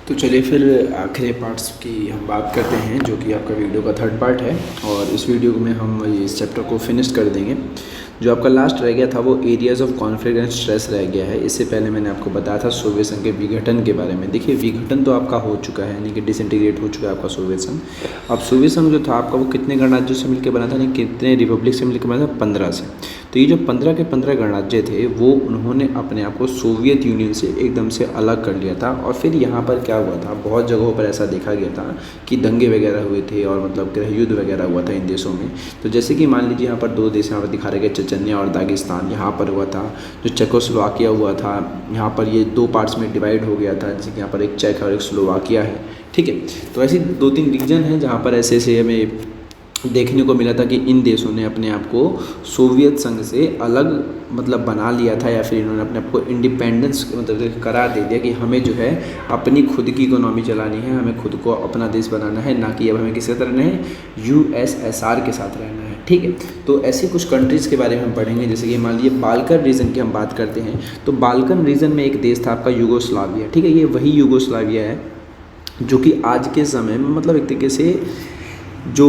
तो चलिए फिर आखिरी पार्ट्स की हम बात करते हैं, जो कि आपका वीडियो का थर्ड पार्ट है। और इस वीडियो में हम इस चैप्टर को फिनिश कर देंगे। जो आपका लास्ट रह गया था वो areas of conflict and stress रह गया है। इससे पहले मैंने आपको बताया था सोवियत संघ के विघटन के बारे में। देखिए, विघटन तो आपका हो चुका है, यानी कि डिसइंटीग्रेट हो चुका है आपका सोवियत संघ। अब सोवियत संघ जो था आपका, वो कितने गणराज्यों से मिलकर बना था, यानी कितने रिपब्लिक से मिलकर बना था? 15 से। तो ये जो 15 के 15 गणराज्य थे, वो उन्होंने अपने आप को सोवियत यूनियन से एकदम से अलग कर लिया था। और फिर यहाँ पर क्या हुआ था, बहुत जगहों पर ऐसा देखा गया था कि दंगे वगैरह हुए थे और मतलब गृह युद्ध वगैरह हुआ था इन देशों में। तो जैसे कि मान लीजिए यहाँ पर दो देश यहाँ पर दिखा रहे गए, चचन्या और दागिस्तान, यहाँ पर हुआ था। जो चेकोस्लोवाकिया हुआ था, यहाँ पर ये दो पार्ट्स में डिवाइड हो गया था, जैसे कि यहाँ पर एक चेक और एक स्लोवाकिया है। ठीक है, तो ऐसी 2-3 रीजन हैं जहाँ पर ऐसे ऐसे हमें देखने को मिला था कि इन देशों ने अपने आप को सोवियत संघ से अलग मतलब बना लिया था, या फिर इन्होंने अपने आप को इंडिपेंडेंस मतलब करार दे दिया कि हमें जो है अपनी खुद की इकोनॉमी चलानी है, हमें खुद को अपना देश बनाना है, ना कि अब हमें किसके साथ रहना है, यूएसएसआर के साथ रहना है। ठीक है, तो ऐसी कुछ कंट्रीज़ के बारे में हम पढ़ेंगे। जैसे कि मान लीजिए बाल्कन रीजन की हम बात करते हैं, तो बाल्कन रीजन में एक देश था आपका यूगोस्लाविया। ठीक है, ये वही यूगोस्लाविया है जो कि आज के समय में मतलब एक तरीके से जो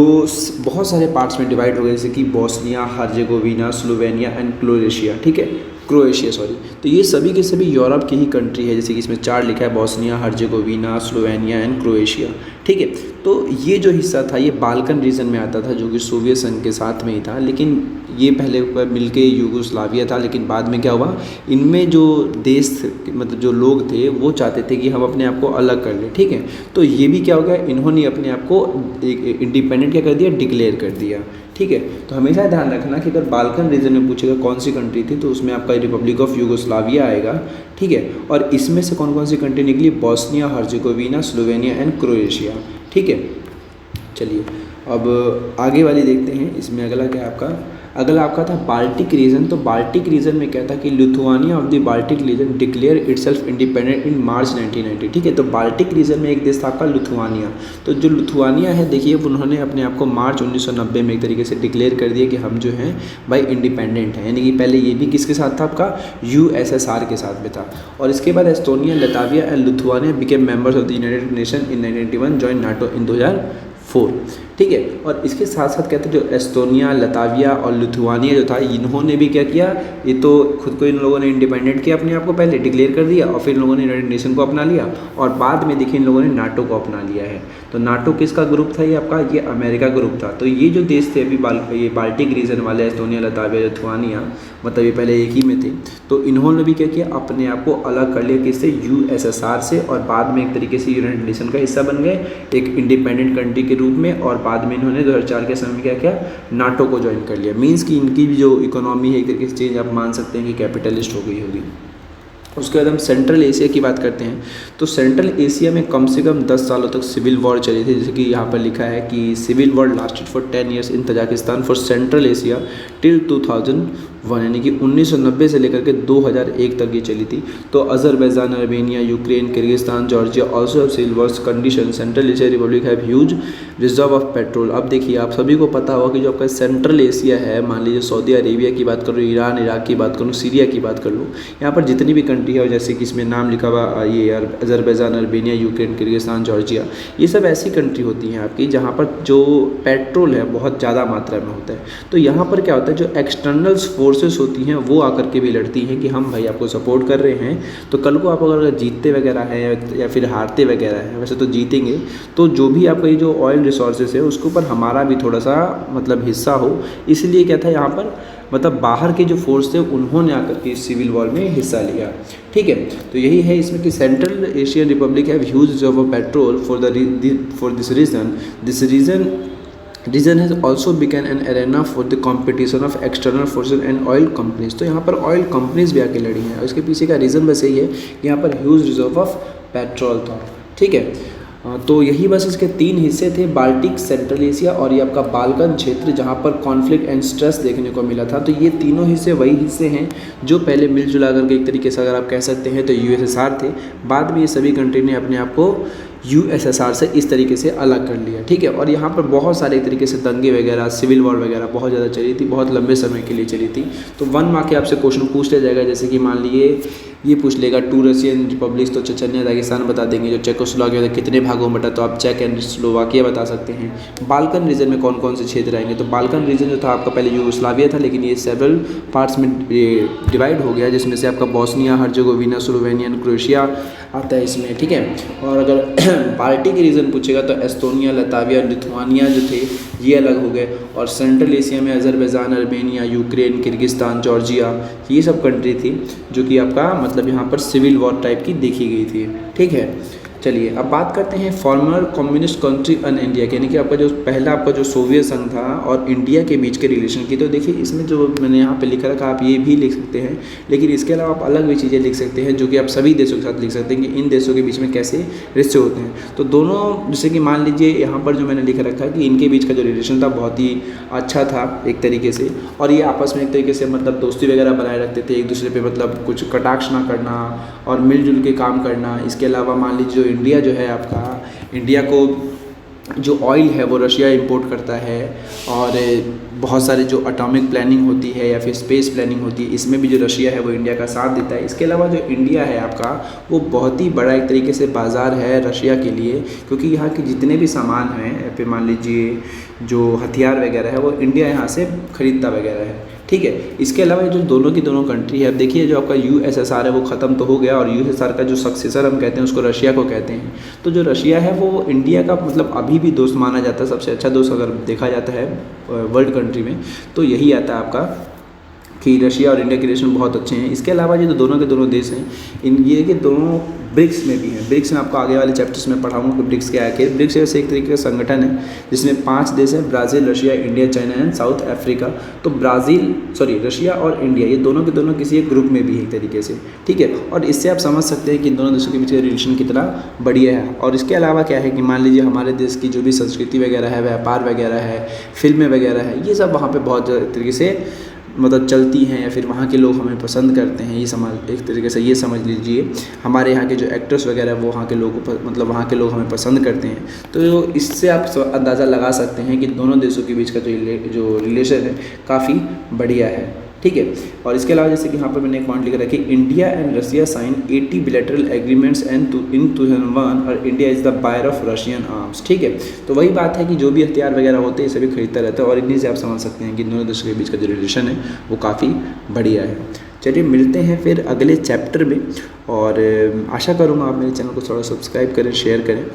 बहुत सारे पार्ट्स में डिवाइड हो गए, जैसे कि Bosnia, Herzegovina, Slovenia and Croatia. ठीक है, क्रोएशिया सॉरी। तो ये सभी के सभी यूरोप की ही कंट्री है, जैसे कि इसमें 4 लिखा है, Bosnia, Herzegovina, Slovenia and Croatia. ठीक है, तो ये जो हिस्सा था ये बाल्कन रीजन में आता था, जो कि सोवियत संघ के साथ में ही था। लेकिन ये पहले मिलके यूगोस्लाविया था, लेकिन बाद में क्या हुआ, इनमें जो देश मतलब जो लोग थे वो चाहते थे कि हम अपने आप को अलग कर लें। ठीक है, तो ये भी क्या हो गया, इन्होंने अपने आप को एक इंडिपेंडेंट क्या कर दिया, डिक्लेयर कर दिया। ठीक है, तो हमेशा ध्यान रखना कि अगर बाल्कन रीजन में पूछेगा कौन सी कंट्री थी, तो उसमें आपका रिपब्लिक ऑफ यूगोस्लाविया आएगा। ठीक है, और इसमें से कौन कौन सी कंट्री निकली, Bosnia, Herzegovina, Slovenia and Croatia. ठीक है, चलिए अब आगे वाली देखते हैं। इसमें अगला आपका था बाल्टिक रीजन। तो बाल्टिक रीजन में क्या था कि Lithuania of the Baltic region declare itself independent in March 1990। ठीक है, तो बाल्टिक रीजन में एक देश था आपका लिथुआनिया। तो जो लिथुआनिया है, देखिए उन्होंने अपने आप को मार्च 1990 में एक तरीके से डिक्लेयर कर दिया कि हम जो हैं भाई इंडिपेंडेंट हैं। यानी कि पहले ये भी किसके साथ था, आपका यूएसएसआर के साथ में था। और इसके बाद Estonia, Latvia and Lithuania became members of the United Nation in 1991, join NATO in 2004। ठीक है, और इसके साथ साथ कहते हैं जो एस्टोनिया, लताविया और लिथुआनिया जो था, इन्होंने भी क्या किया, ये तो खुद को इन लोगों ने इंडिपेंडेंट किया अपने आप को, पहले डिक्लेयर कर दिया, और फिर इन लोगों ने यूनाइटेड नेशन को अपना लिया, और बाद में देखिए इन लोगों ने नाटो को अपना लिया है। तो नाटो किसका ग्रुप था, ये आपका ये अमेरिका ग्रुप था। तो ये जो देश थे अभी ये बाल्टिक रीजन वाले, एस्टोनिया, लताविया, लिथुआनिया, मतलब ये पहले एक ही में थे। तो इन्होंने भी क्या किया, अपने आप को अलग कर लिया किससे, यूएसएसआर से, और बाद में एक तरीके से यूनाइटेड नेशन का हिस्सा बन गए एक इंडिपेंडेंट कंट्री के रूप में। और बाद में इन्होंने 2004 के समय में क्या किया, नाटो को ज्वाइन कर लिया। मीन्स कि इनकी भी जो इकोनॉमी है एक तरीके से चेंज आप मान सकते हैं कि कैपिटलिस्ट हो गई होगी। उसके बाद हम सेंट्रल एशिया की बात करते हैं। तो सेंट्रल एशिया में कम से कम 10 सालों तक सिविल वॉर चली थी, जैसे कि यहाँ पर लिखा है कि civil war lasted for 10 years in Tajikistan for central Asia till 2001, यानी कि 1990 से लेकर के 2001 तक ये चली थी। तो Azerbaijan, Armenia, Ukraine, Kyrgyzstan, Georgia also have civil wars condition. Central Asia republic have huge reserve of petrol. अब देखिए, आप सभी को पता होगा कि जो आपका सेंट्रल एशिया है, मान लीजिए सऊदी अरेबिया की बात करूँ, ईरान, इराक की बात करूँ, सीरिया की बात कर लूँ, यहाँ पर जितनी भी कंट्री है, जैसे कि इसमें नाम लिखा हुआ ये Azerbaijan, Armenia, Ukraine, Kyrgyzstan, Georgia, ये सब ऐसी कंट्री होती हैं आपकी जहाँ पर जो पेट्रोल है बहुत ज़्यादा मात्रा में होता है। तो यहाँ पर क्या होता है, जो एक्सटर्नल फोर्सेस होती हैं वो आकर के भी लड़ती हैं कि हम भाई आपको सपोर्ट कर रहे हैं, तो कल को आप अगर जीतते वगैरह हैं या फिर हारते वगैरह हैं, वैसे तो जीतेंगे, तो जो भी आपका ये जो ऑयल रिसोर्सेज है उसके ऊपर हमारा भी थोड़ा सा मतलब हिस्सा हो। इसलिए क्या था यहाँ पर, मतलब बाहर के जो फोर्स थे उन्होंने आकर के इस सिविल वॉर में हिस्सा लिया। ठीक है, तो यही है इसमें कि central Asian republic have huge reserve of petrol for this region region has also become an arena for the competition of external forces and oil companies। तो यहाँ पर ऑयल कंपनीज भी आके लड़ी हैं, और इसके पीछे का रीज़न बस यही है कि यहाँ पर ह्यूज रिजर्व ऑफ पेट्रोल था। ठीक है, तो यही बस इसके 3 हिस्से थे, बाल्टिक, सेंट्रल एशिया और ये आपका बाल्कन क्षेत्र, जहाँ पर कॉन्फ्लिक्ट एंड स्ट्रेस देखने को मिला था। तो ये तीनों हिस्से वही हिस्से हैं जो पहले मिलजुला करके एक तरीके से अगर आप कह सकते हैं तो यूएसएसआर थे। बाद में ये सभी कंट्री ने अपने आप को यूएसएसआर से इस तरीके से अलग कर लिया, ठीक है। और यहाँ पर बहुत सारे तरीके से दंगे वगैरह, सिविल वॉर वगैरह बहुत ज़्यादा चली थी, बहुत लंबे समय के लिए चली थी। तो 1 मार्क के आपसे क्वेश्चन पूछ लिया जाएगा, जैसे कि मान लीजिए ये पूछ लेगा 2 रशियन रिपब्लिक्स, तो चेचन्या दागिस्तान बता देंगे। जो चेकोस्लोवाकिया था कितने भागों में बटा, तो आप चेक एंड स्लोवाकिया बता सकते हैं। बाल्कन रीजन में कौन कौन से क्षेत्र आएंगे, तो बाल्कन रीजन जो था आपका पहले यूगोस्लाविया था, लेकिन ये सेवरल पार्ट्स में डिवाइड हो गया, जिसमें से आपका बॉस्निया, हर्जेगोविना, स्लोवेनिया, क्रोएशिया आता है इसमें, ठीक है। और अगर बाल्टिक रीजन पूछेगा तो एस्टोनिया, लताविया, लिथुआनिया जो थे ये अलग हो गए। और सेंट्रल एशिया में Azerbaijan, Armenia, Ukraine, Kyrgyzstan, Georgia, ये सब कंट्री थी जो कि आपका मतलब यहाँ पर सिविल वॉर टाइप की देखी गई थी, ठीक है। चलिए अब बात करते हैं farmer communist country and India, यानी कि आपका जो पहला आपका जो सोवियत संघ था और इंडिया के बीच के रिलेशन की। तो देखिए इसमें जो मैंने यहाँ पे लिखा रखा, आप ये भी लिख सकते हैं, लेकिन इसके अलावा आप अलग भी चीज़ें लिख सकते हैं जो कि आप सभी देशों के साथ लिख सकते हैं कि इन देशों के बीच में कैसे रिश्ते होते हैं। तो दोनों, जैसे कि मान लीजिए यहाँ पर जो मैंने लिख रखा है कि इनके बीच का जो रिलेशन था बहुत ही अच्छा था एक तरीके से, और ये आपस में एक तरीके से मतलब दोस्ती वगैरह बनाए रखते थे, एक दूसरे पे मतलब कुछ कटाक्ष ना करना और मिलजुल के काम करना। इसके अलावा मान लीजिए जो इंडिया जो है आपका, इंडिया को जो ऑयल है वो रशिया इंपोर्ट करता है, और बहुत सारे जो एटॉमिक प्लानिंग होती है या फिर स्पेस प्लानिंग होती है, इसमें भी जो रशिया है वो इंडिया का साथ देता है। इसके अलावा जो इंडिया है आपका वो बहुत ही बड़ा एक तरीके से बाज़ार है रशिया के लिए, क्योंकि यहाँ के जितने भी सामान हैं, फिर मान लीजिए जो हथियार वगैरह है वो इंडिया यहाँ से ख़रीदता वगैरह है, ठीक है। इसके अलावा जो दोनों की दोनों कंट्री है, अब देखिए जो आपका यूएसएसआर है वो ख़त्म तो हो गया, और यूएसएसआर का जो सक्सेसर हम कहते हैं उसको रशिया को कहते हैं। तो जो रशिया है वो इंडिया का मतलब अभी भी दोस्त माना जाता है, सबसे अच्छा दोस्त अगर देखा जाता है वर्ल्ड कंट्री में तो यही आता है आपका कि रशिया और इंडिया के रिलेशन बहुत अच्छे हैं। इसके अलावा ये जो दोनों के दोनों देश हैं, इन ये के दोनों ब्रिक्स में भी हैं। ब्रिक्स में आपको आगे वाले चैप्टर्स में पढ़ाऊंगा कि ब्रिक्स क्या है। ब्रिक्स वैसे एक तरीके का संगठन है जिसमें 5 देश हैं, Brazil, Russia, India, China and south Africa. तो रशिया और इंडिया ये दोनों के दोनों किसी एक ग्रुप में भी है एक तरीके से, ठीक है। और इससे आप समझ सकते हैं कि इन दोनों देशों के बीच का रिलेशन कितना बढ़िया है। और इसके अलावा क्या है कि मान लीजिए हमारे देश की जो भी संस्कृति वगैरह है, व्यापार वगैरह है, फिल्में वगैरह है, ये सब वहाँ पर बहुत तरीके से मतलब चलती हैं, या फिर वहाँ के लोग हमें पसंद करते हैं। ये समझ एक तरीके से ये समझ लीजिए हमारे यहाँ के जो एक्टर्स वगैरह वो वहाँ के लोगों को मतलब वहाँ के लोग हमें पसंद करते हैं। तो इससे आप अंदाज़ा लगा सकते हैं कि दोनों देशों के बीच का जो रिलेशन है काफ़ी बढ़िया है, ठीक है। और इसके अलावा जैसे कि यहाँ पर मैंने एक पॉइंट लिखा है कि India and Russia sign 80 bilateral agreements and in 2001 और India is the buyer of Russian arms, ठीक है। तो वही बात है कि जो भी हथियार वगैरह होते हैं सभी खरीदता रहता है, और इन्हीं से आप समझ सकते हैं कि दोनों देशों के बीच का जो रिलेशन है वो काफ़ी बढ़िया है। चलिए मिलते हैं फिर अगले चैप्टर में, और आशा करूँगा आप मेरे चैनल को थोड़ा सब्सक्राइब करें, शेयर करें।